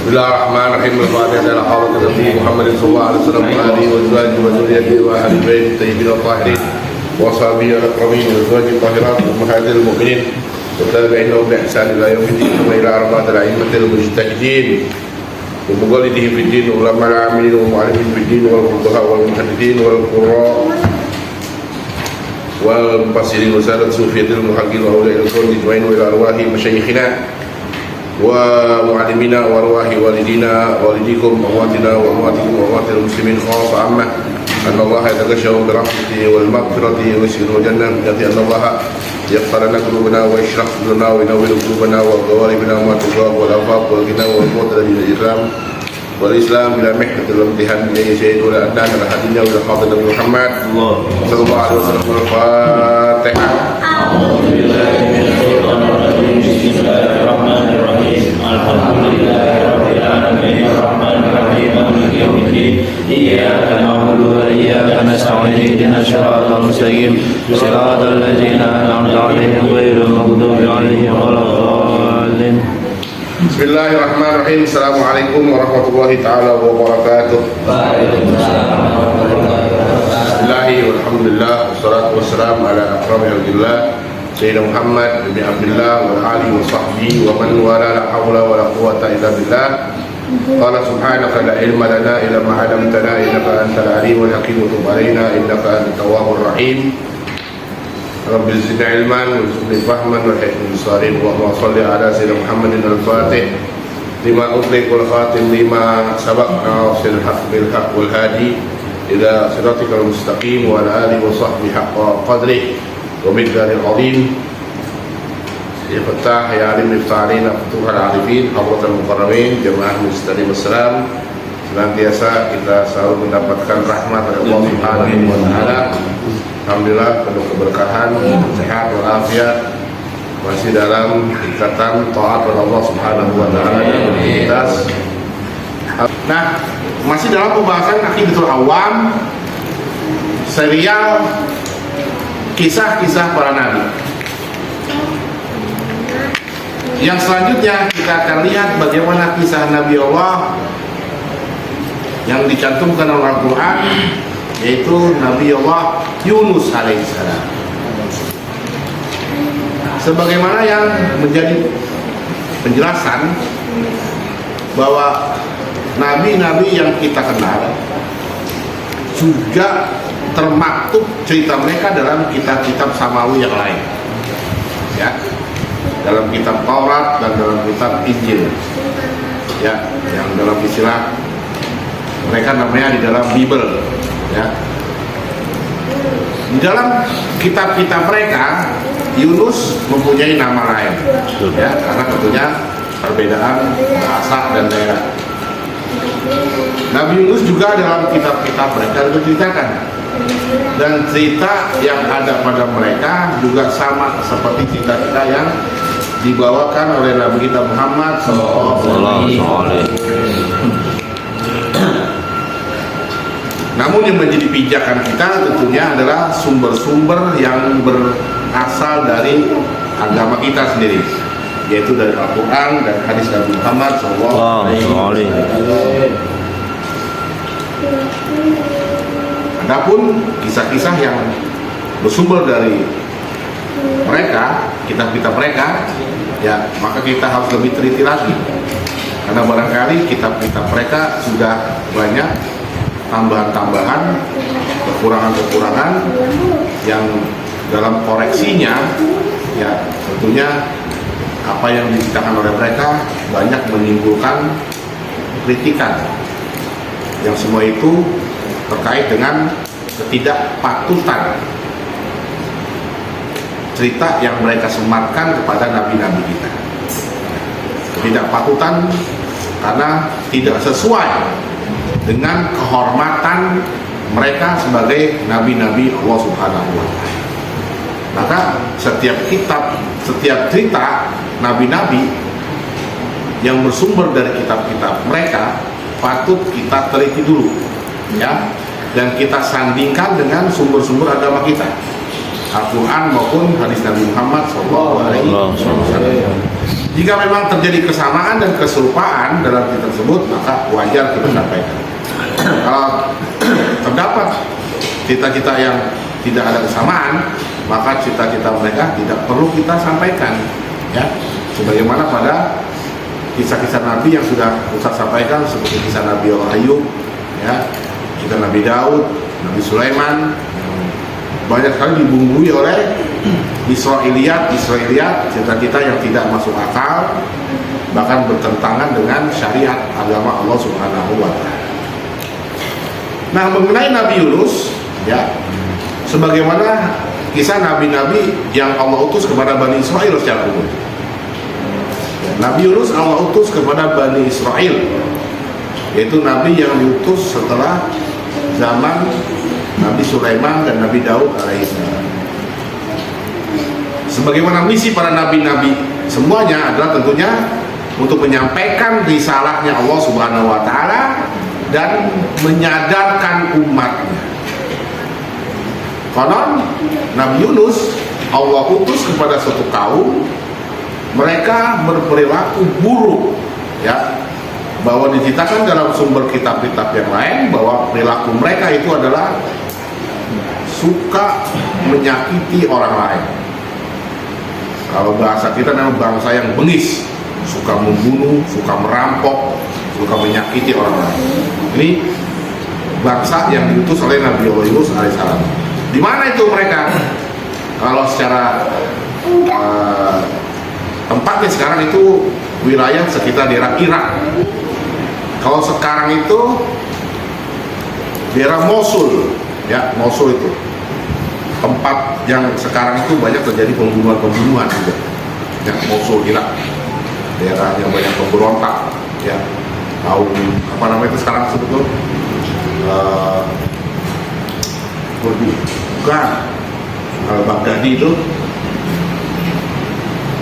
Bismillahirrahmanirrahim. Al-Fatihah. La hawla wala quwwata illa billah. Muhammadin sallallahu alaihi wasallam wa alihi wa sahbihi wa dzurriyyatihi wa ahli baiti tayyibin tahirin wa sahbihi al-akramin wa azwajihi tahirat ummahatil mu'minin wa tabi'inahum bi ihsan ila yaumiddin wa ila arba'atil a'immatil mujtahidin wa muqallidihim fid din wa ulama al-'amilin wa mu'allimin fid din wal fuqaha wal muhaddithin wal qurra wal mufassirin wa sadat sufiyatil muhaqqiqin wa awliya al-qawl ajma'in wa ila arwahi masyayikhina ومعلمينا وأرواح والدينا والديكم وأمواتنا وأمواتكم وأموات المسلمين خاصة عامة أن الله يتغشهم برحمته والمغفرة ويسكن الجنة بذات أن الله يغفر لنا قلوبنا ويشرح صدورنا وينور قلوبنا وغواربنا وما تجاب والآفاق والغنى والموت للإسلام والإسلام إلى محنة الامتحان إليه سيد ولا أدناك لحدنا وإلى حاضر محمد صلى الله عليه وسلم. الفاتحة. أعوذ بالله من الشيطان الرجيم. بسم الله الرحمن الرحيم. الحمد لله رب العالمين الرحمن الرحيم مالك يوم الدين. إياك نعبد وإياك نستعين اهدنا الصراط المستقيم صراط الذين أنعمت عليهم غير المغضوب عليهم ولا الضالين. Bismillahirrahmanirrahim. Assalamualaikum warahmatullahi ta'ala wabarakatuh. Waalaikumsalam warahmatullahi wabarakatuh. Bismillahi walhamdulillah wassalatu wassalamu ala akrami khalqillah Sayyidina Muhammad bin Abdullah wa alihi wa sahbihi wa man wala la hawla wa la quwwata illa billah. Qala subhanaka la ilma lana illa ma 'allamtana innaka antal alimul hakim wa tub alaina innaka antat tawwabur rahim. Rabbil zidni ilman warzuqni fahman wa hifdhan lisanin. Allahumma shalli ala sayyidina Muhammadin al-Fatih lima ughliqa wal khatim lima sabaq nasil haqq bil haqq wal hadi ila siratikal mustaqim wa ala alihi wa sahbihi haqqa qadrihi wa miqdaril azim. Ya Fattah ya alim iftah alaina futuhal arifin hadratal mukarramin jamaah muslimin wassalam. Senantiasa kita selalu mendapatkan rahmat dari Allah Subhanahu wa taala. Alhamdulillah penuh keberkahan, sehat walafiat, masih dalam ikatan taat kepada Allah Subhanahu wa taala dan aktivitas. Nah, masih dalam pembahasan Aqidatul Awam, serial kisah-kisah para nabi. Yang selanjutnya kita akan lihat bagaimana kisah Nabi Allah yang dicantumkan oleh Al-Quran, yaitu Nabi Allah Yunus alaihissalam. Sebagaimana yang menjadi penjelasan bahwa nabi-nabi yang kita kenal juga termaktub cerita mereka dalam kitab-kitab samawi yang lain, ya, dalam kitab Taurat dan dalam kitab Injil, ya, yang dalam istilah mereka namanya di dalam Bible, ya. Di dalam kitab-kitab mereka Yunus mempunyai nama lain, ya, karena tentunya perbedaan bahasa dan daerah. Nabi Yunus juga dalam kitab-kitab mereka diceritakan, dan cerita yang ada pada mereka juga sama seperti cerita-cerita yang dibawakan oleh Nabi kita Muhammad SAW. Namun yang menjadi pijakan kita tentunya adalah sumber-sumber yang berasal dari agama kita sendiri, yaitu dari Al-Quran dan hadis Nabi Muhammad SAW. Adapun kisah-kisah yang bersumber dari mereka, kitab-kitab mereka, ya, maka kita harus lebih teliti lagi, karena barangkali kitab-kitab mereka sudah banyak tambahan-tambahan, kekurangan-kekurangan yang dalam koreksinya, ya, tentunya apa yang diceritakan oleh mereka banyak menimbulkan kritikan, yang semua itu terkait dengan ketidakpatutan cerita yang mereka sematkan kepada nabi-nabi kita. Ketidakpatutan karena tidak sesuai dengan kehormatan mereka sebagai nabi-nabi Allah Subhanahu wa taala. Maka setiap kitab, setiap cerita nabi-nabi yang bersumber dari kitab-kitab mereka patut kita teliti dulu, ya, dan kita sandingkan dengan sumber-sumber agama kita. Al-Quran maupun hadis Nabi Muhammad SAW. Jika memang terjadi kesamaan dan keserupaan dalam cerita tersebut, maka wajar kita sampaikan. Kalau terdapat cita-cita yang tidak ada kesamaan, maka cita-cita mereka tidak perlu kita sampaikan, ya. Sebagaimana pada kisah-kisah Nabi yang sudah Ustaz sampaikan, seperti kisah Nabi Ayub, ya, kisah Nabi Daud, Nabi Sulaiman, banyak sekali dibumbui oleh Israiliyat, cita-cita yang tidak masuk akal, bahkan bertentangan dengan syariat agama Allah Subhanahu wa Ta'ala. Nah, mengenai Nabi Yunus, ya, sebagaimana kisah nabi-nabi yang Allah utus kepada Bani Israel secara umum. Nabi Yunus Allah utus kepada Bani Israel, yaitu nabi yang diutus setelah zaman Nabi Sulaiman dan Nabi Daud alaihissalam. Sebagaimana misi para nabi-nabi semuanya adalah tentunya untuk menyampaikan risalahnya Allah Subhanahu wa Ta'ala dan menyadarkan umatnya. Konon Nabi Yunus Allah utus kepada suatu kaum, mereka berperilaku buruk, ya, bahwa diceritakan dalam sumber kitab-kitab yang lain bahwa perilaku mereka itu adalah suka menyakiti orang lain. Kalau bahasa kita namanya bangsa yang bengis, suka membunuh, suka merampok, suka menyakiti orang lain. Ini bangsa yang diutus oleh Nabi Yunus alaihissalam. Di mana itu mereka? Kalau secara tempatnya sekarang itu wilayah sekitar daerah Irak. Kalau sekarang itu daerah Mosul, ya, Mosul itu tempat yang sekarang itu banyak terjadi pembunuhan juga, ya, Mosul Irak, daerah yang banyak pemberontak, ya, kaum apa namanya itu sekarang sebetulnya bukan Baghdadi itu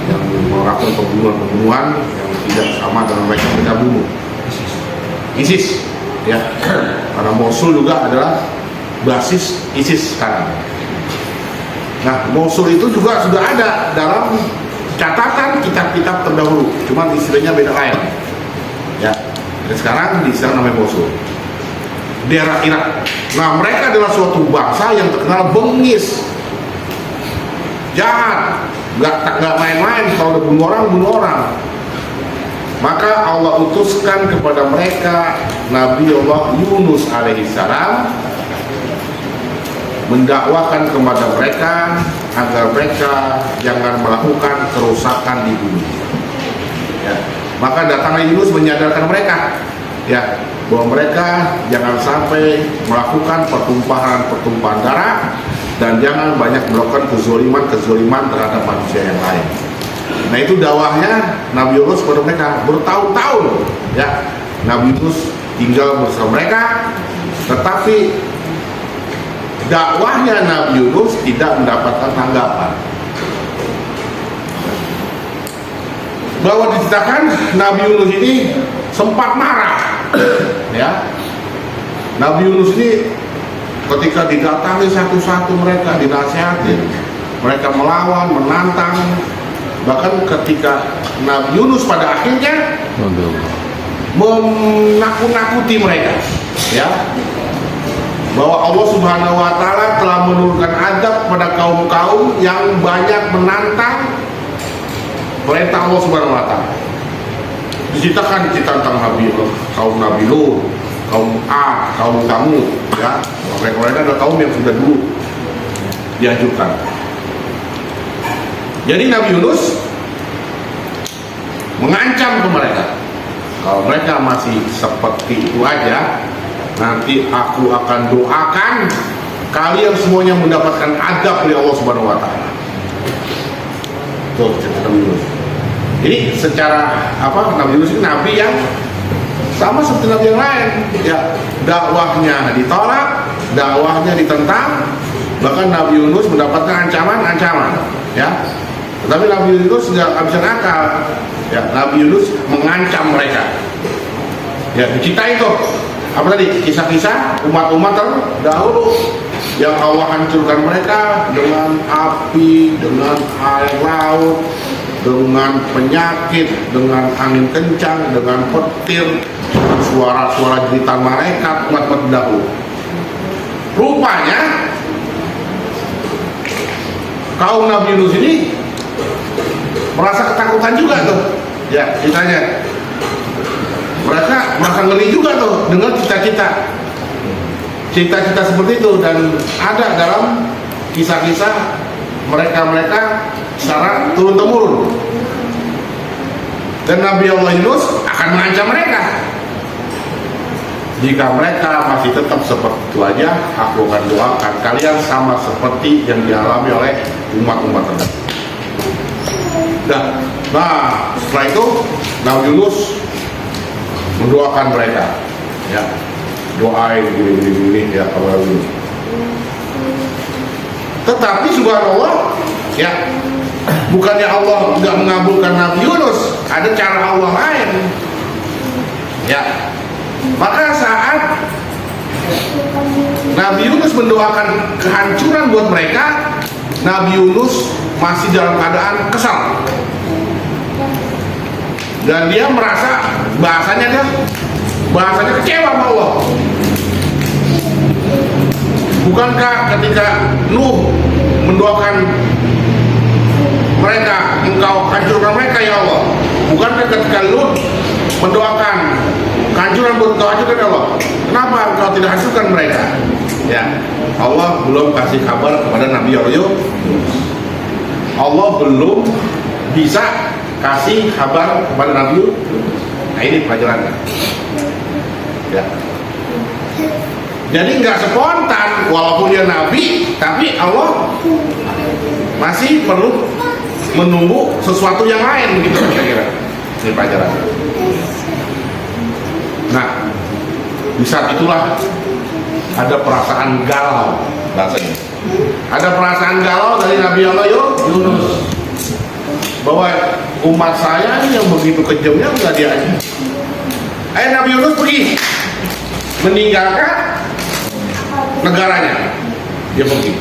yang melakukan pembunuhan yang tidak sama dengan mereka bunuh ISIS, ya, karena Mosul juga adalah basis ISIS sekarang. Nah, Mosul itu juga sudah ada dalam catatan kitab-kitab terdahulu, cuma istilahnya beda lain, ya. Dan sekarang di sana namanya Mosul, daerah Irak. Nah, mereka adalah suatu bangsa yang terkenal bengis, jahat, nggak main-main. Kalau udah bunuh orang. Maka Allah utuskan kepada mereka Nabi Allah Yunus alaihissalam, mendakwakan kepada mereka agar mereka jangan melakukan kerusakan di bumi, ya. Maka datanglah Yunus menyadarkan mereka, ya, bahwa mereka jangan sampai melakukan pertumpahan darah dan jangan banyak melakukan kezoliman terhadap manusia yang lain. Nah, itu dakwahnya Nabi Yunus kepada mereka bertahun-tahun, ya. Nabi Yunus tinggal bersama mereka, tetapi dakwahnya Nabi Yunus tidak mendapatkan tanggapan. Bahwa diceritakan Nabi Yunus ini sempat marah, ya. Nabi Yunus ini ketika didatangi satu-satu mereka, dinasihatin, mereka melawan, menantang. Bahkan ketika Nabi Yunus pada akhirnya menakut-nakuti mereka, ya, bahwa Allah Subhanahu wa Ta'ala telah menurunkan azab pada kaum-kaum yang banyak menantang perintah Allah Subhanahu wa Ta'ala. Diceritakan tentang kaum Nabi Lut, kaum A, kaum Thamud, ya. Mereka adalah kaum yang sudah dulu dihancurkan. Jadi Nabi Yunus mengancam ke mereka, kalau mereka masih seperti itu aja, nanti aku akan doakan kalian semuanya mendapatkan azab dari Allah Subhanahu wa Ta'ala. Tuh cerita Nabi Yunus. Jadi secara Nabi Yunus ini nabi yang sama seperti nabi yang lain, ya, dakwahnya ditolak, dakwahnya ditentang, bahkan Nabi Yunus mendapatkan ancaman, ya. Tetapi Nabi Yunus nggak bisa nakal, ya. Nabi Yunus mengancam mereka, ya. Diceritain tuh apa tadi, kisah-kisah umat-umat terdahulu yang Allah hancurkan mereka dengan api, dengan air laut, dengan penyakit, dengan angin kencang, dengan petir, dengan suara-suara jeritan malaikat umat terdahulu. Rupanya kaum Nabi Yunus ini merasa ketakutan juga tuh, ya ceritanya. Mereka merasa ngeri juga tuh dengan cita-cita seperti itu, dan ada dalam kisah-kisah mereka secara turun-temurun. Dan Nabi Allah Yunus akan mengancam mereka, jika mereka masih tetap seperti itu aja, aku akan doakan kalian sama seperti yang dialami oleh umat-umat terdahulu. Nah, setelah itu Nabi Yunus mendoakan mereka, ya, doain gini ya kalau Nabi Yunus. Tetapi subhanallah, ya, bukannya Allah nggak mengabulkan Nabi Yunus, ada cara Allah lain, ya. Maka saat Nabi Yunus mendoakan kehancuran buat mereka, Nabi Yunus masih dalam keadaan kesal, dan dia merasa bahasanya kecewa sama Allah. Bukankah ketika Nuh mendoakan mereka, engkau hancurkan mereka ya Allah? Bukankah ketika Lut mendoakan kehancuran buat engkau hancurkan ya Allah? Kenapa engkau tidak hancurkan mereka? Ya, Allah belum kasih kabar kepada Nabi Yunus. Allah belum bisa kasih kabar kepada Nabi Yunus. Nah, ini pelajarannya, ya. Jadi nggak spontan, walaupun dia Nabi, tapi Allah masih perlu menunggu sesuatu yang lain, gitu kira-kira. Ini pelajarannya. Nah, di saat itulah ada perasaan galau, bahasanya. Ada perasaan galau dari Nabi Allah Yunus, bahwa umat saya ini yang begitu kejamnya nggak diajak. Nabi Yunus pergi meninggalkan negaranya, dia pergi.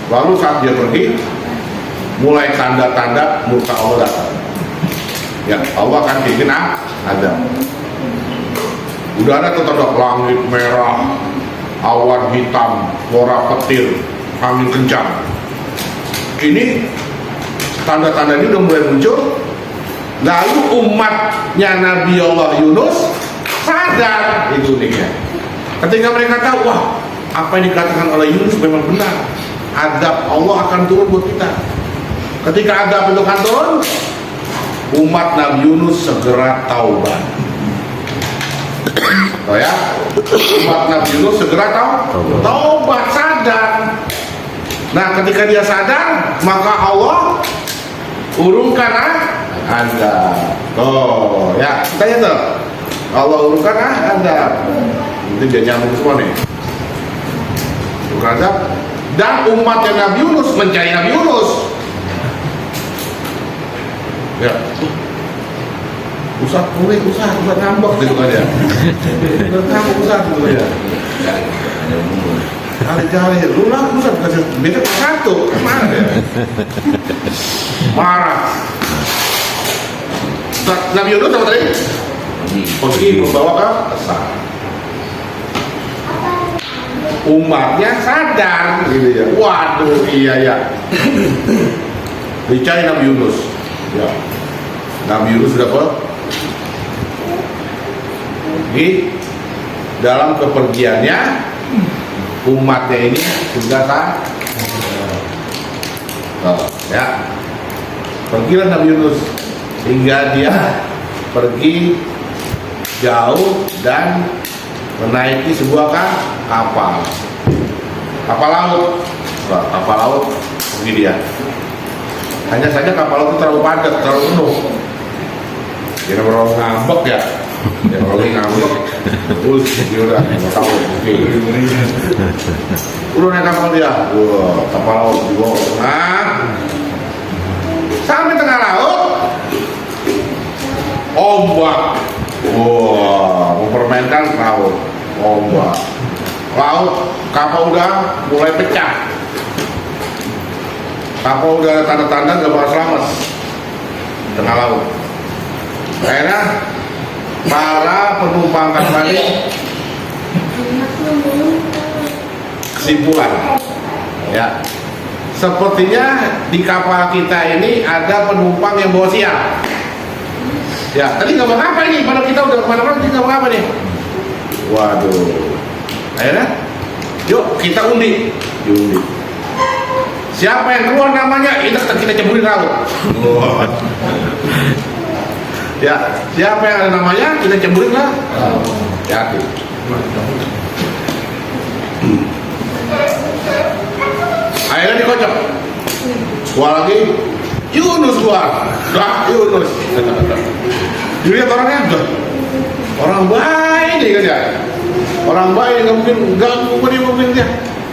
Lalu saat dia pergi, mulai tanda-tanda murka Allah datang. Ya, Allah akan bikin Adam. Udah ada tuh tanda langit merah, awan hitam, suara petir, angin kencang. Ini tanda-tanda ini udah mulai muncul. Lalu umatnya Nabi Allah Yunus sadar, itu uniknya. Ketika mereka tahu, wah, apa yang dikatakan oleh Yunus memang benar, azab Allah akan turun buat kita. Ketika azab itu akan turun, umat Nabi Yunus segera taubat. Oh ya, umat Nabi Yunus segera taubat, sadar. Nah, ketika dia sadar, maka Allah urungkan azab. Oh ya, kita tuh Allah urungkan azab. Itu dia nyambung semua nih. Urungkan azab. Dan umatnya Nabi Yunus mencari Nabi Yunus. Ya, Ustaz ngambek gitu kan ya. Ustaz gitu ya. Kali-kali lu lah Ustaz kasih beda satu, mana ya? Marah. Nabi Yunus apa tadi? Pergi membawa ke kesal. Umatnya sadar gitu ya. Waduh, iya ya. Dicari Nabi Yunus. Ya. Nabi Yunus sudah pergi. Dalam kepergiannya, umatnya ini sudah ya. Pergilah Nabi Yunus hingga dia pergi jauh dan menaiki sebuah kapal laut. Kapal laut pergi dia. Hanya saja kapal laut itu terlalu padat, terlalu penuh. Dia orang ngambek ya. Ya kalau lagi ngambek, terus dia udah nggak tahu. Udah naik kapal dia, kapal laut di bawah tengah. Sampai tengah laut, ombak, mempermainkan laut, ombak. laut, kapal udah mulai pecah. Kapal udah ada tanda-tanda gak bakal selamat di tengah laut. Akhirnya para penumpang kapal ini kesimpulan, ya, sepertinya di kapal kita ini ada penumpang yang bawa sial. Ya, tadi nggak apa ini, padahal kita udah kemana-mana, kita nggak apa nih. Waduh, akhirnya, yuk kita undi, diundi. Siapa yang keluar namanya, kita cemburin laut. Ya, siapa yang ada namanya, kita cemburin lah. Hati. Akhirnya dikocok. Keluar lagi, Yunus keluar. Dah, Yunus. Dilihat orangnya, udah. Orang baik nih kan ya. Orang baik nggak mungkin dia.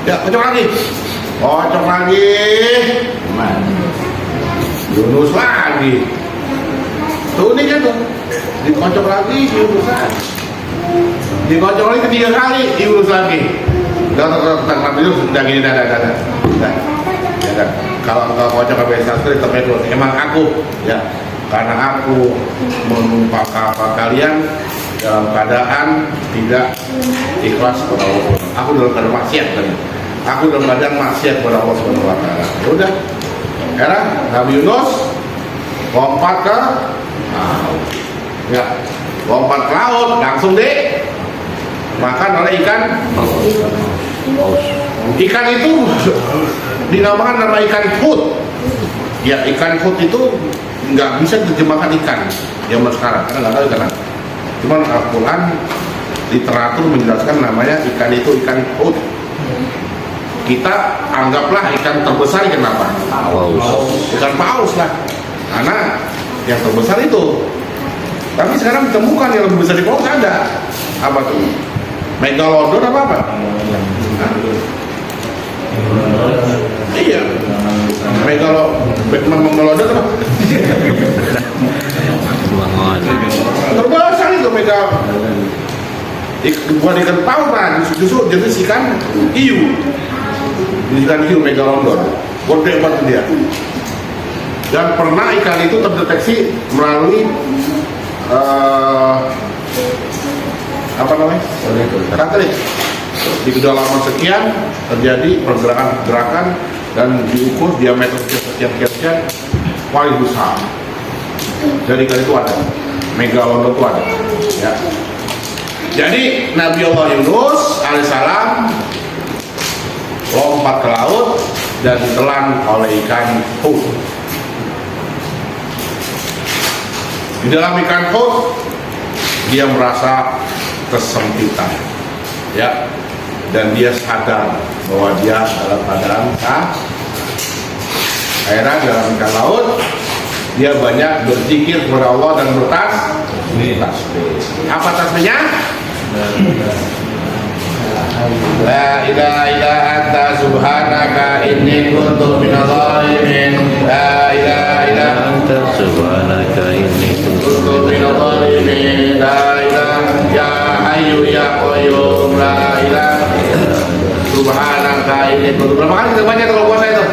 Ya, kocok lagi. Kocok lagi. Yunus lagi. Tuh ini kan tuh. Dikocok lagi, Yunus lagi. Dikocok lagi ketiga kali, Yunus lagi. Tentang Yunus udah gini dada. Kalau engkau kocok kebiasaan itu terpenuh. Emang aku, ya, karena aku menumpang kapal kalian dalam keadaan tidak ikhlas kepada Allah. Aku dalam keadaan maksiat tadi. Aku dalam keadaan maksiat kepada Allah Subhanahu Wa Taala. Ya udah, era Nabi Yunus lompat ke laut. Ya, lompat ke laut langsung makan oleh ikan. Ikan itu dinamakan nama ikan hut. Ya, ikan hut itu nggak bisa diterjemahkan ikan zaman sekarang karena nggak tahu ikan apa. Cuman Al-Quran literatur menjelaskan namanya ikan itu ikan hut. Kita anggaplah ikan terbesar ikan apa? Paus. Ikan paus lah. Karena yang terbesar itu. Tapi sekarang ditemukan yang lebih besar di paus ada. Apa tuh? Megalodon apa? Iya. Megalodon apa? Terbesar itu bukan ikan paus lah, justru jenis ikan hiu. Ikan hiu megalodon, gede banget dia. Dan pernah ikan itu terdeteksi melalui apa namanya? Satelit. Di kedalaman sekian terjadi pergerakan dan diukur diameter sekian paling besar. Jadi ikan itu ada, megalodon itu ada. Ya. Jadi Nabi Allah Yunus alaihissalam lompat ke laut dan ditelan oleh ikan hut. Di dalam ikan hut dia merasa kesempitan, ya, dan dia sadar bahwa dia dalam keadaan akhirnya dalam ikan laut dia banyak berzikir kepada Allah dan bertasbih. Apa tasbihnya? La ilaha illa anta subhanaka inni kuntu minadh dhalimin. La ilaha illa anta subhanaka inni kuntu minadh dhalimin. La ilaha ya hayyu ya qayyum. La ilaha subhanaka inni kuntu. Berapa kali kita baca kalau puasa itu?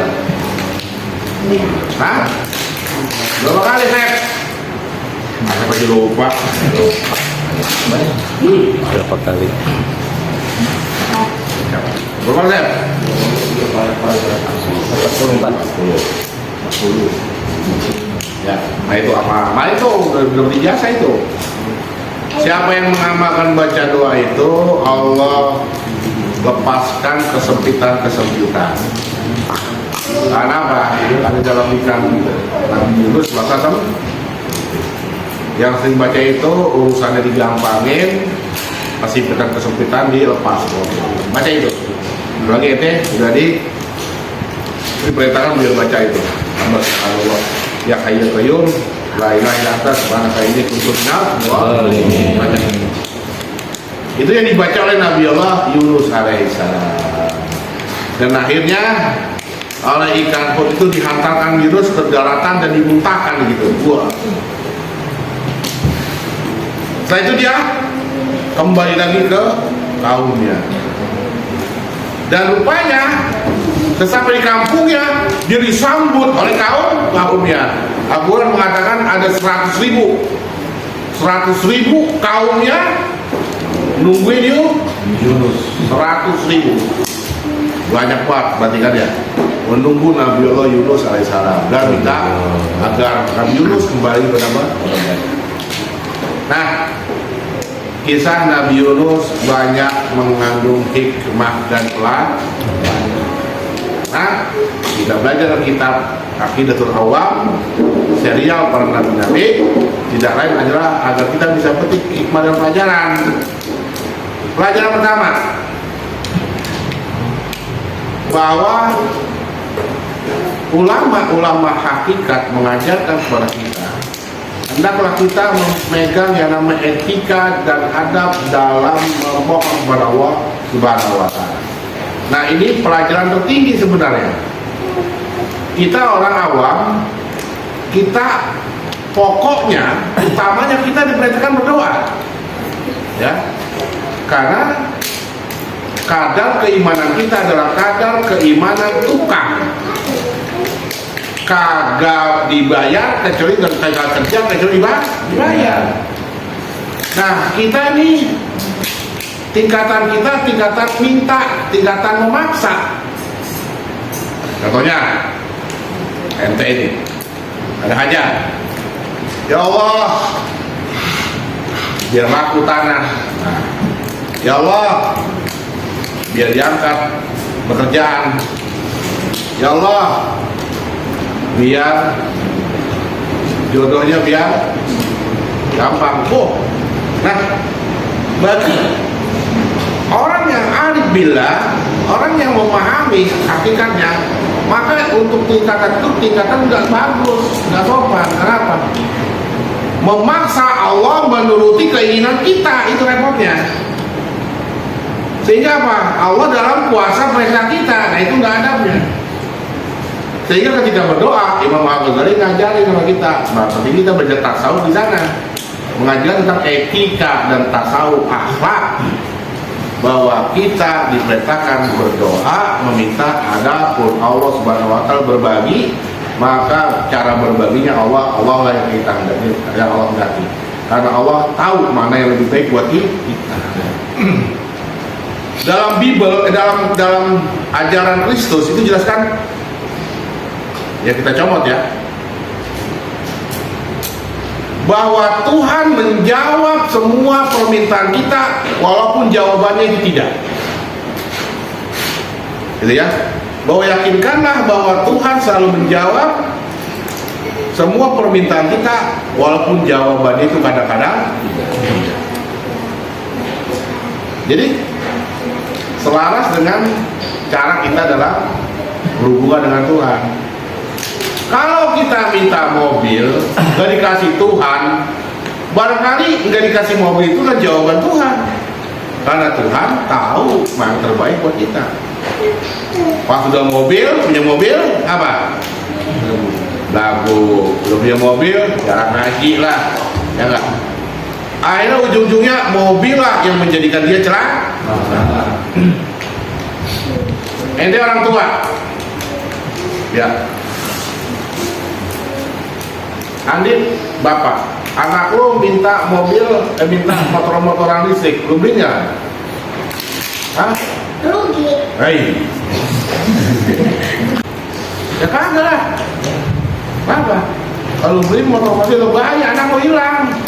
Hah? Berapa kali, Feb? Saya pasti lupa. Berapa kali? Berapa, Feb? 40. Ya, nah itu apa? Nah itu belum dijasa itu. Siapa yang mengamalkan baca doa itu, Allah lepaskan kesempitan. Karena apa? Ada dalam ikan Nabi Yunus bahkan yang sering baca itu urusannya digampangin, kesempitan dilepas. Baca itu. Lagi itu sudah diperintahkan beliau baca itu. Allah ya hayyu qayyum la ilaha illa anta subhanaka inni kuntu minadh dhalimin. Itu yang dibaca oleh Nabi Allah Yunus alaihissalam. Dan akhirnya oleh ikan hut itu dihantarkan Yunus ke daratan dan dimuntahkan gitu. Wah. Setelah itu dia kembali lagi ke kaumnya. Dan rupanya sesampai di kampungnya dia disambut oleh kaumnya. Al-Quran mengatakan ada 100.000 kaumnya nungguin Yunus. 100.000 banyak banget, berarti kan ya, menunggu Nabi Allah Yunus alaihissalam dan minta agar Nabi Yunus kembali ke nama. Nah, kisah Nabi Yunus banyak mengandung hikmah dan pelajaran. Nah, kita belajar kitab Aqidatul Awam, serial para nabi-nabi, tidak lain adalah agar kita bisa petik hikmah dan pelajaran. Pelajaran pertama, bahwa ulama-ulama hakikat mengajarkan kepada kita, hendaklah kita memegang yang namanya etika dan adab dalam memohon kepada Allah Subhanahu wa Ta'ala. Nah, ini pelajaran tertinggi sebenarnya. Kita orang awam, kita pokoknya, utamanya kita diperintahkan berdoa, ya, karena kadar keimanan kita adalah kadar keimanan tukang, kagak dibayar kecuali kagak kerja kecuali dibayar. Nah, kita nih tingkatan kita tingkatan minta, tingkatan memaksa. Contohnya ente ini ada hajat, ya Allah biar laku tanah, ya Allah biar diangkat pekerjaan, ya Allah biar jodohnya biar gampang. Nah, bagi orang yang arif billah, orang yang memahami hakikatnya, maka untuk tingkatan itu tingkatan nggak bagus, nggak sopan. Kenapa? Memaksa Allah menuruti keinginan kita, itu repotnya. Sehingga apa? Allah dalam kuasa perintah kita, nah itu nggak adabnya. Sehingga ketika berdoa, Imam Al-Ghazali ngajarin sama kita, seperti kita belajar tasawuf di sana, mengajarkan tentang etika dan tasawuf akhlak, bahwa kita diperintahkan berdoa, meminta adapun Allah Subhanahu wa Ta'ala berbagi, maka cara berbaginya Allah lah yang kita hendaki, yang Allah hendaki. Karena Allah tahu mana yang lebih baik buat kita. Dalam Bible, dalam ajaran Kristus itu jelaskan, ya kita comot ya, bahwa Tuhan menjawab semua permintaan kita walaupun jawabannya itu tidak. Gitu ya. Bahwa yakinkanlah bahwa Tuhan selalu menjawab semua permintaan kita walaupun jawabannya itu kadang-kadang tidak. Jadi selaras dengan cara kita dalam berhubungan dengan Tuhan. Kalau kita minta mobil nggak dikasih Tuhan, barangkali nggak dikasih mobil itu kan jawaban Tuhan, karena Tuhan tahu mana yang terbaik buat kita. Pas sudah punya mobil apa? Lagu, udah punya mobil jarang ngaji lah, ya nggak? Akhirnya ujung-ujungnya mobil lah yang menjadikan dia celaka. Ente orang tua, ya. Andin, bapak, anak lu minta mobil, minta motor-motoran listrik, lu beli nggak? Hah? Rugi. Hei. Ya kagak lah. Apa? Kalau beli motor mobil lu bayar, anak lu hilang.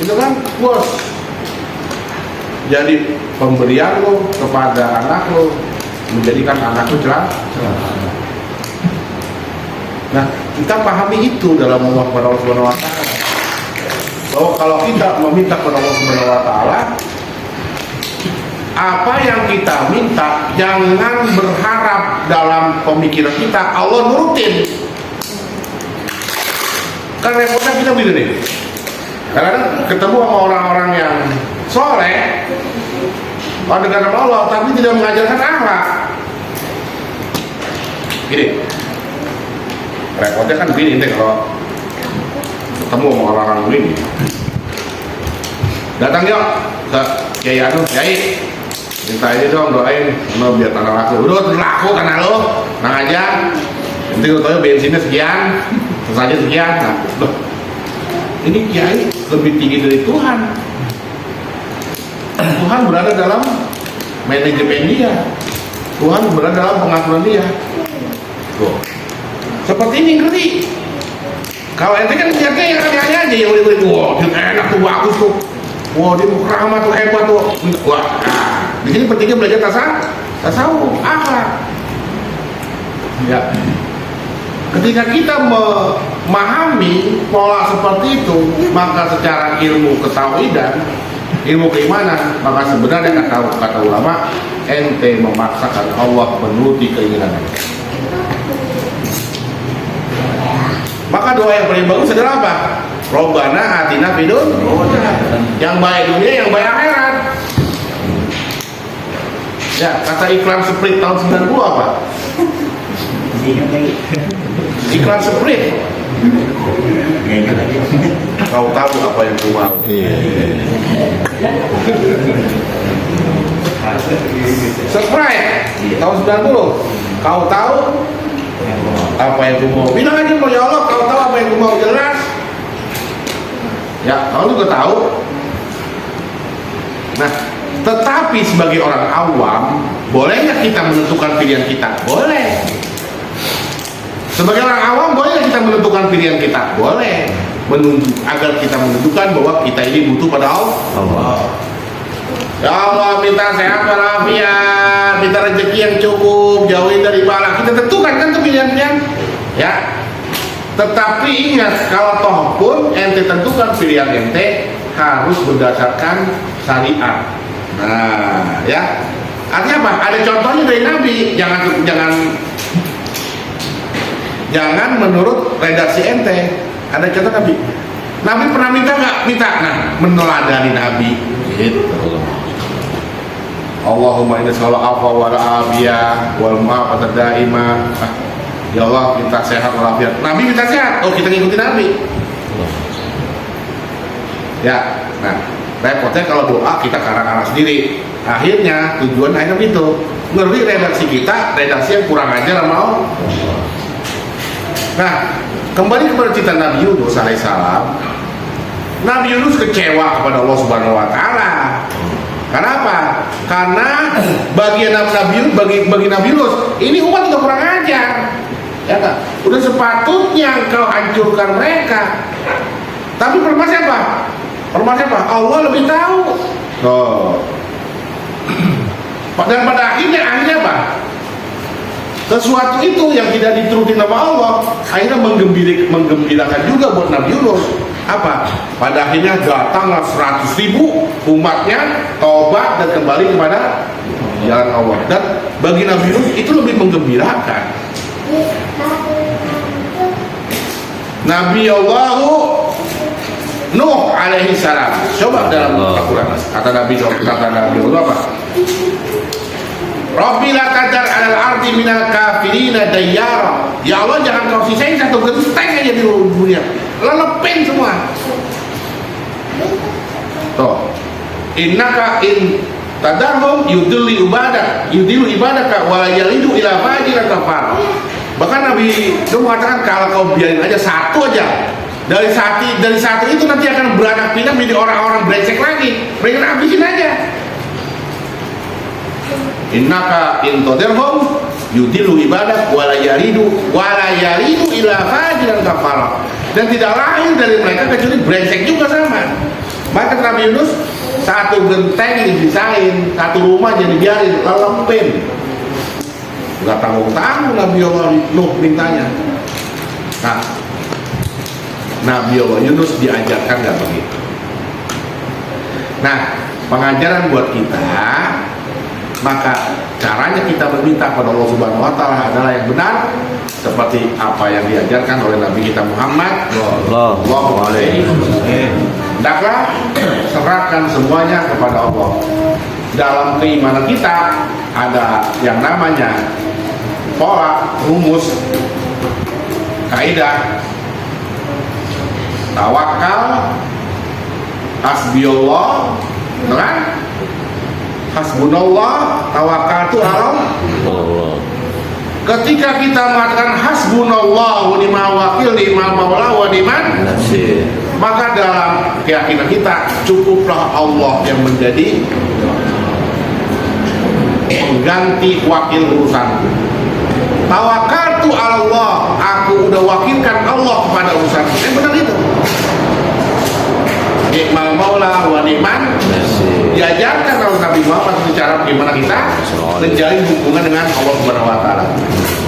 Itu kan bos. Jadi pemberian lu kepada anak lu menjadikan anak lu celaka. Nah, kita pahami itu dalam memohon kepada Allah Subhanahu wa Ta'ala, bahwa kalau kita meminta kepada Allah Subhanahu wa Ta'ala, apa yang kita minta jangan berharap dalam pemikiran kita Allah nurutin. Kan repotnya kita begini nih, kadang ketemu sama orang-orang yang soleh, dengan Allah tapi tidak mengajarkan akhlak. Gini, repotnya kan begini deh, kalau ketemu sama orang-orang begini, datang yuk ke Kiai Anu, Kiai minta ini dong doain no, biar tanah laku. Udah laku tanah lo, nang aja. Nanti lo tahu bensinnya sekian, terus aja sekian. Nah, loh, ini kiai lebih tinggi dari Tuhan. Tuhan berada dalam manajemen dia. Tuhan berada dalam pengaturan dia. Tuh. Seperti ini ngerti. Kalau ente kan lihatnya yang aneh-aneh aja yang udah wah dia enak tuh bagus tuh. Wah dia ramah tuh hebat tuh. Wah, nah, di sini pentingnya belajar tasawuf, akhlak. Ya. Ketika kita memahami pola seperti itu, maka secara ilmu ketauhidan, ilmu keimanan, maka sebenarnya kata ulama, ente memaksakan Allah menuruti keinginan ente. Maka doa yang paling bagus adalah apa? Robbana atina fid dunya. Yang baik dunia, yang baik akhirat. Ya, kata iklan Sprite tahun 90 apa? Iklan Sprite. Kau tahu apa yang ku mau. Sprite tahun 90. Kau tahu apa yang ku mau. Bilang aja mau, ya Allah, kau tahu apa yang ku mau, jelas. Ya, kau juga tahu. Nah, tetapi sebagai orang awam, boleh nggak kita menentukan pilihan kita? Boleh. Sebagai orang awam, boleh nggak kita menentukan pilihan kita? Boleh. Agar kita menentukan bahwa kita ini butuh pada Allah. Ya Allah, minta sehat walafiat, minta rezeki yang cukup, jauhin dari bala. Kita tentukan kan tuh pilihan-pilihan. Ya. Tetapi ingat, kalau toh pun ente tentukan pilihan ente harus berdasarkan syariat. Nah, ya. Artinya apa? Ada contohnya dari Nabi. Jangan menurut redaksi ente. Ada contoh Nabi. Nabi pernah minta nggak? Minta. Nah, meneladani Nabi. Gitu. Allahumma inna sallallahu alaihi wal afiyah wal ma'afat daimah. Ya Allah, minta sehat walafiat. Nabi minta sehat. Oh, kita ngikutin Nabi. Ya. Nah, repotnya kalau doa kita karang-karang sendiri. Akhirnya tujuan akhirnya itu ngeri redaksi kita, redaksi yang kurang ajar sama Allah. Nah, kembali kepada cerita Nabi Yunus alaihissalam. Nabi Yunus kecewa kepada Allah Subhanahu wa taala. Kenapa? Karena bagi Nabi Yunus ini umat udah kurang ajar. Ya kan? Udah sepatutnya engkau hancurkan mereka. Tapi permasalahan apa? Permasalahan apa? Allah lebih tahu. Oh. Dan pada akhirnya apa? Sesuatu itu yang tidak dituruti nama Allah akhirnya menggembirakan juga buat Nabi Yunus. Apa? Pada akhirnya datanglah 100.000 umatnya taubat dan kembali kepada jalan Allah. Dan bagi Nabi Yunus itu lebih menggembirakan. Nabi Allahu Nuh alaihi salam. Coba dalam Al-Quran kata Nabi Allah apa? Rabbi la tadar alal ardi minal kafirina dayyara. Ya Allah, jangan kau sisain satu genteng aja di dunia. Lelepin semua. Tuh. Innaka in tadarhum yudillu ibadaka wa yalidu ila fajiran kafar. Bahkan Nabi itu mengatakan kalau kau biarin aja satu aja dari satu itu nanti akan beranak pinak menjadi orang-orang brengsek lagi. Mereka habisin aja. Innaka in tadarhum yudillu ibadak wala yalidu ila fajiran kafar. Dan tidak lahir dari mereka kecuali brengsek juga sama. Maka Nabi Yunus satu genteng dibisain, satu rumah jadi biarin, lelepin. Gak tanggung-tanggung Nabi Allah Nuh mintanya. Nah, Nabi Allah Yunus diajarkan gak begitu. Nah, pengajaran buat kita, maka caranya kita meminta kepada Allah Subhanahu wa taala adalah yang benar seperti apa yang diajarkan oleh Nabi kita Muhammad sallallahu alaihi wasallam. Hendaklah serahkan semuanya kepada Allah. Dalam keimanan kita ada yang namanya pola, rumus, kaidah, tawakal, hasbiyallah, kan? Hasbunallah, tawakkaltu ala Allah. Ketika kita mengatakan hasbunallah wa ni'mal wakil, ni'mal maula wa ni'man Nasir. maka dalam keyakinan kita cukuplah Allah yang menjadi pengganti wakil urusanku. Tawakkaltu ala Allah, aku udah wakilkan Allah kepada urusanku. Benar itu. Ni'mal maula wa ni'man Nasir. diajarkan oleh Nabi Muhammad cara bagaimana kita menjalin hubungan dengan Allah Subhanahu wa taala.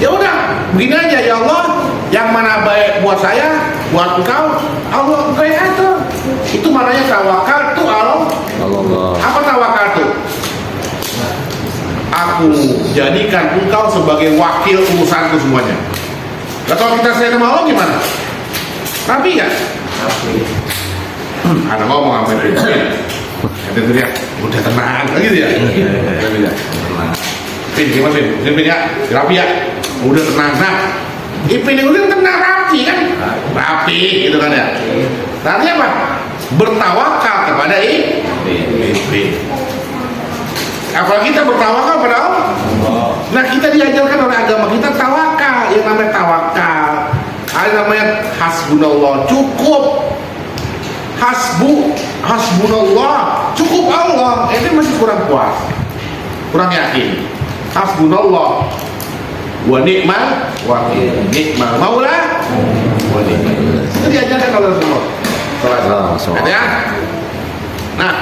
Ya udah, begini aja ya Allah, yang mana baik buat saya, buat engkau, Allah engkau yang atur. Itu maknanya tawakal tu Allah. Apa tawakal tu? Aku jadikan engkau sebagai wakil urusanku semuanya. Nah, kalau kita sayang sama Allah gimana? Nabi ya? Ada ngomong apa itu? Ada teriak, udah tenang, gitu ya? Pin, gimana Pin? Pin ya, rapi ya? Udah tenang, nah Ipin yang udah tenang, rapi kan? Rapi, gitu kan ya? Artinya apa? Bertawakal kepada Ipin. Apalagi kita bertawakal pada Allah. Nah, kita diajarkan oleh agama kita tawakal. Yang namanya tawakal, ada namanya hasbunallah, cukup. Hasbunallah, cukup Allah. Ini masih kurang puas, kurang yakin. Hasbunallah wa ni'mal wakil, ni'mal maula wa ni'mal. Itu diajarkan oleh Rasulullah. Ya? Nah,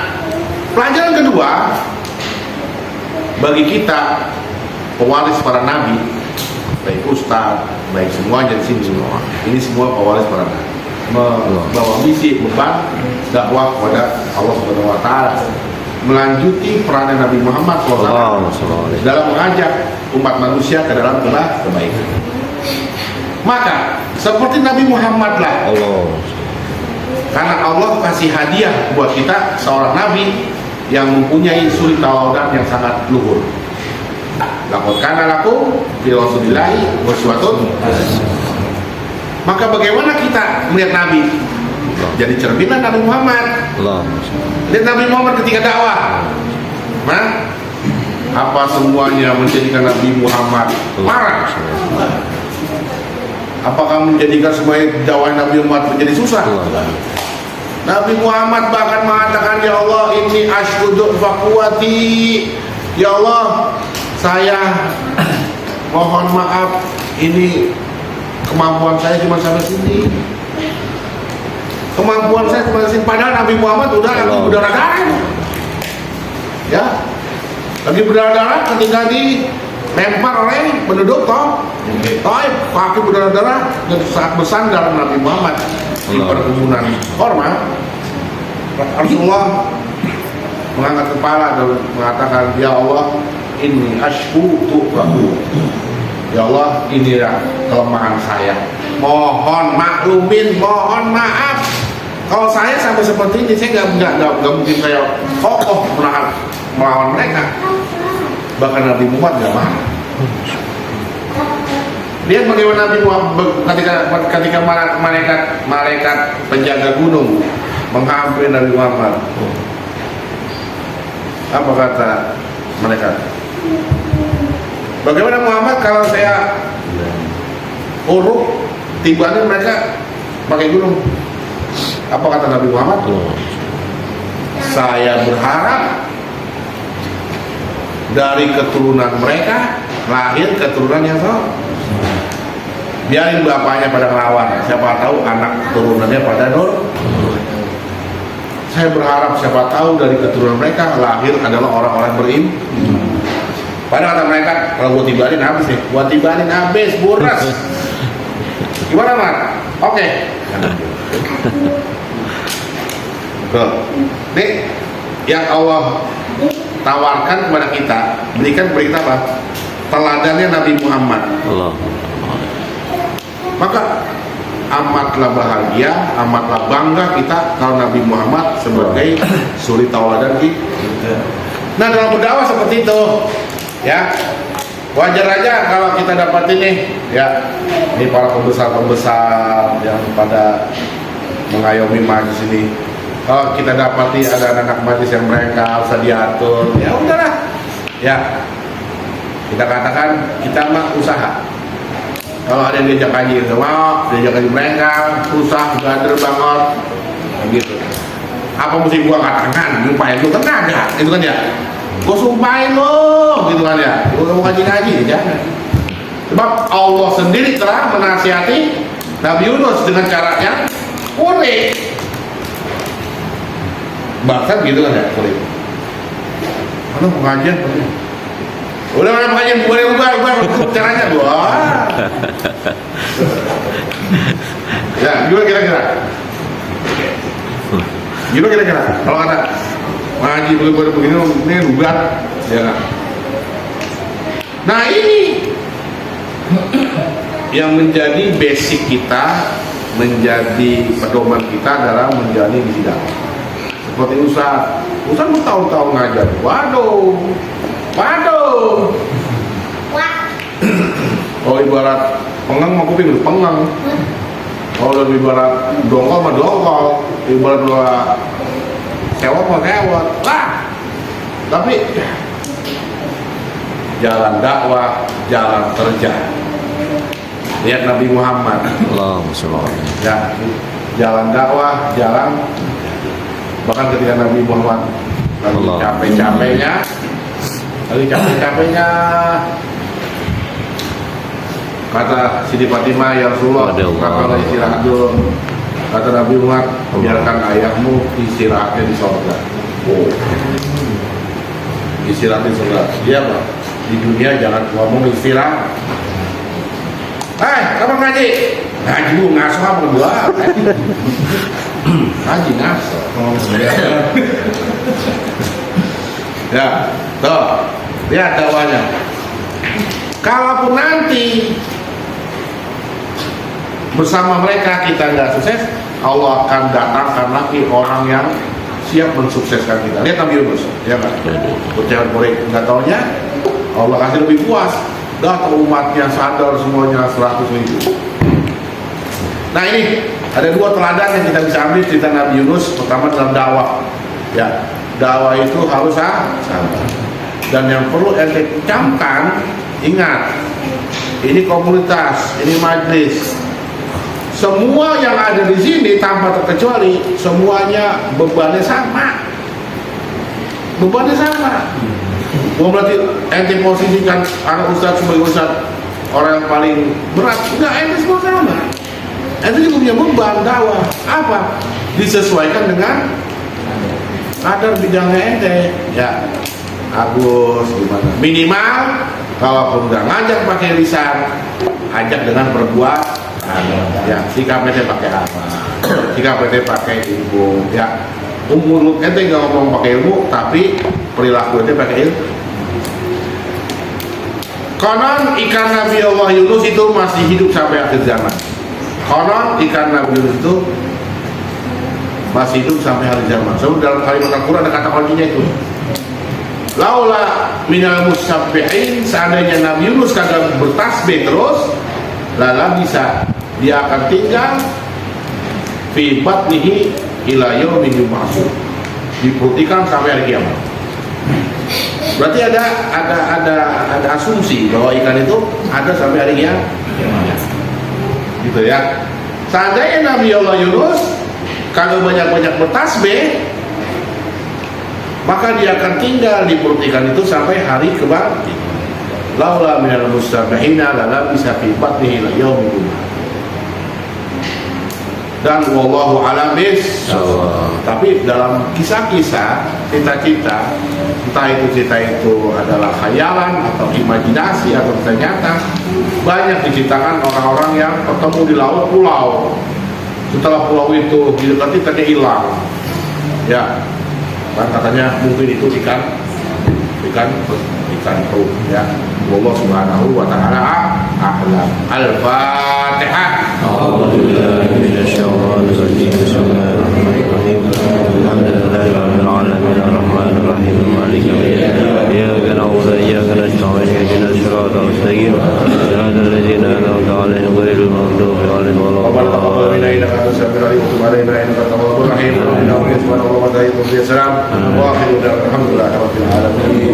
pelajaran kedua bagi kita pewaris para nabi, baik ustaz, baik semuanya di sini semua. Ini semua pewaris para nabi, membawa misi, beban dakwah kepada Allah Subhanahu wa taala, melanjuti peran Nabi Muhammad SAW dalam mengajak umat manusia ke dalam kebaikan. Maka seperti Nabi Muhammad lah, karena Allah kasih hadiah buat kita seorang nabi yang mempunyai suri tauladan yang sangat luhur. Laqad kana lakum fi rasulillahi uswatun. Maka bagaimana kita melihat Nabi? Jadi cerminan Nabi Muhammad. Lihat Nabi Muhammad ketika dakwah. Nah, apa semuanya menjadikan Nabi Muhammad marah? Apakah menjadikan semuanya dakwah Nabi Muhammad menjadi susah? Nabi Muhammad bahkan mengatakan, ya Allah, ini ashkudu fakuwati. Ya Allah, saya mohon maaf, ini kemampuan saya cuma sampai sini. Kemampuan saya cuma sampai sini. Padahal Nabi Muhammad udah lagi berdarah-darah. Ya, lagi berdarah-darah ketika dilempar oleh penduduk Taif, kaki berdarah-darah dan saat bersandar Nabi Muhammad di perkebunan korma, Rasulullah mengangkat kepala dan mengatakan, ya Allah, ini ashku tu'rahu. Ya Allah, inilah kelemahan saya. Mohon maklumin, mohon maaf. Kalau saya sampai seperti ini, saya nggak mungkin saya kokoh melawan mereka. Bahkan Nabi Muhammad nggak marah. Lihat bagaimana Nabi Muhammad ketika malaikat penjaga gunung menghampiri Nabi Muhammad. Apa kata malaikat? Bagaimana Muhammad kalau saya uruk tibaannya mereka pakai gunung? Apa kata Nabi Muhammad? Saya berharap dari keturunan mereka lahir keturunan yang sama. Biarin bapaknya pada ngelawan, siapa tahu anak turunannya pada nur. Saya berharap siapa tahu dari keturunan mereka lahir adalah orang-orang beriman. Padahal kata mereka, kalau buat tibarin habis nih, buat tibarin habis, buras. Gimana Mat? Oke. Nih, yang Allah tawarkan kepada kita, berikan kepada kita apa? Teladannya Nabi Muhammad. Maka amatlah bahagia, amatlah bangga kita kalau Nabi Muhammad sebagai suri tauladan kita. Nah, dalam berdakwah seperti itu, ya wajar aja kalau kita dapat ini, ya ini para pembesar yang pada mengayomi majlis ini. Kalau kita dapati ada anak-anak majlis yang mereka usah diatur, ya udahlah, Ya, kita katakan kita mah usaha. Kalau ada yang diajak kaji nggak mau, diajak kaji mereka, susah, gader banget, gitu. Apa mesti gua katakan, nyumpahin lu kan kagak, gitu kan ya? Gua sumpahin lu, gitu kan ya? Gua mau kaji-kaji, jangan. Sebab Allah sendiri telah menasihati Nabi Yunus dengan caranya unik. Bahkan gitu kan ya, unik. Mana pengajian? Udah mana pengajian, boleh ubah caranya gua. Ya, gimana kira-kira? Gimana kira-kira? Kalau ada ngaji begini, ini rugat, ya kan? Nah ini yang menjadi basic kita, menjadi pedoman kita dalam menjalani misi dakwah. Seperti Ustaz bertahun-tahun ngajar. Waduh. Kalau ibarat pengang mah kuping pengang. Kalau lebih ibarat dongkol mah dongkol, ibarat dua sewot mah sewot. Tapi jalan dakwah, jalan kerja. Lihat Nabi Muhammad. Ya, jalan dakwah, jalan. Bahkan ketika Nabi Muhammad lagi capek-capeknya, kata Siti Fatimah, ya Rasulullah, kakak istirahat dulu. Kata Nabi Muhammad, biarkan ayahmu istirahatnya di surga. Istirahat di surga. Iya Pak, di dunia jangan ngomong istirahat. Kapan ngaji? Ngaji lu ngasoh apa gua? Ngaji ngasoh. Ya, tuh, lihat dakwahnya. Kalaupun nanti bersama mereka kita nggak sukses, Allah akan datangkan lagi orang yang siap mensukseskan kita. Lihat Nabi Yunus, ya kan? Percaya boleh, nggak taunya Allah kasih lebih puas. Dah umatnya sadar semuanya 100.000. Nah ini ada dua teladan yang kita bisa ambil cerita Nabi Yunus. Pertama dalam dakwah, ya dakwah itu harus sabar. Dan yang perlu ente camkan, ingat, ini komunitas, ini majlis. Semua yang ada di sini tanpa terkecuali semuanya bebannya sama. Mau berarti ente posisikan anak ustaz sebagai ustaz orang yang paling berat? Enggak, ente semua sama. Ente juga punya beban dakwah. Apa? Disesuaikan dengan kadar bidangnya ente. Ya, Agus gimana? Minimal kalau udah ngajak pakai lisan, ajak dengan perbuatan. Ya, sikap ente pakai apa? Sikap ente pakai ilmu. Ya, umur ente nggak ngomong pakai ilmu, tapi perilaku ente pakai ilmu. Konon ikan Nabi Allah Yunus itu masih hidup sampai akhir zaman. Konon ikan Nabi Yunus itu masih hidup sampai akhir zaman. Sebab dalam kalimat Al-Quran ada kata kuncinya itu. Laula minal musabbihin, seandainya Nabi Yunus kagak bertasbih terus, lala bisa dia akan tinggal fi batnihi ila yaumin yub'atsun, diputikan sampai hari kiamat. Berarti ada asumsi bahwa ikan itu ada sampai hari kiamat. Gitu ya. Seandainya Nabi Allah Yunus kalau banyak-banyak bertasbih, maka dia akan tinggal di perut ikan itu sampai hari kebangkitan. Laula minal mustabihina la bisa fi batnihi ila yaumin yub'atsun. Dan wallahu a'lam bishawab. Tapi dalam kisah-kisah cita-cita, entah itu cerita itu adalah khayalan atau imajinasi atau ternyata, banyak diceritakan orang-orang yang ketemu di laut pulau. Setelah pulau itu didekati ternyata hilang. Ya, kan katanya mungkin itu ikan perut. Ya, Allah Subhanahu wa Ta'ala a'lam. Al-Fatihah. A'udzubillahi minasyaitonir rajim. Bismillahirrahmanirrahim. Alhamdulillahi rabbil alamin arrahmanir rahim maliki yaumiddin. Iyyaka na'budu wa iyyaka nasta'in ihdinas siratal mustaqim siratal ladzina an'amta 'alaihim ghairil maghdubi 'alaihim waladdallin. Taqabbal minna innaka antas samiul 'alim wa tub 'alaina innaka antat tawwabur rahim. Alhamdulillahi rabbil alamin.